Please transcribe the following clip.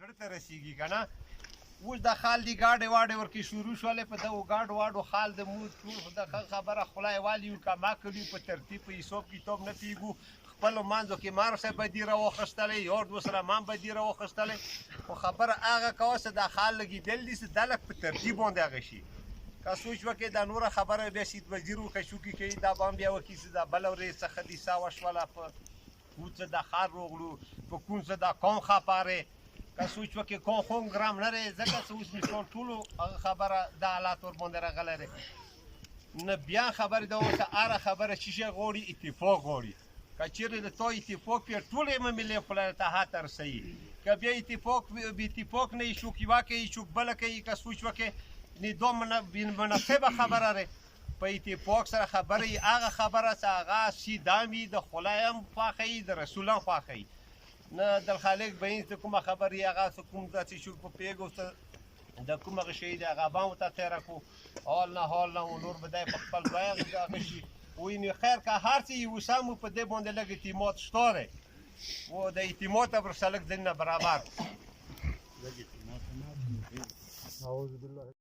زړه ته رسیږي که نه. اوس د خال دي ګاډې واډې ورکې شروع شولې په دغو ګاډو واډو خال د مو ټول د خبره خدای والي یو که ما کړي په ترتیب په حساب کتاب نه پوهېږو. خپلو منځو کې مار صاحب بدي راواخیستلی یار دوست سره ما هم بدي راواخیستلی خو خبره هغه کوه چې دا خال لګېدل دي چې دا لږ په ترتیب باندې هغه شي. که سوچ وکړې دا نوره خبره بیا سید وزیر وکړه شوکې کوي دا به هم بیا وکړي چې دا بله ورځ څه حادثه وشوله په کوڅه د ښار روغلو په کوڅه د قوم خپارې که سوچ وکړې کوم خو ګرام نه دی ځکه چې اوس مثال ټولو هغه خبره دا حالات ورباندې راغلی دی. نه بیا خبرې دا اوس هره خبره چې شی غواړي اتفاق غواړي. که چېرې د تا اتفاق وي ټول یې ملي خدای ته حتی رسوي. که بیا اتفاق بې اتفاق نه وي څوک یوه کوي څوک بله کوي که سوچ وکړې دا مناسبه خبره دی. په اتفاق سره خبره وي هغه خبره چې هغه سیده وي د خدای هم خوښه وي د رسول هم خوښه وي. نه د خالق بین ته کومه خبره وي هغه څه کوم داسې څوک په پېږو څه د کوم هغه شی دی هغه به هم ورته تېره کړو حال نه و نور به دی په خپل ځای هغه شي وایي نو خیر که هر څه یې اوس هم په دې باندې لږ اعتماد شته دی و د اعتماد ورسره لږ ځینې برابر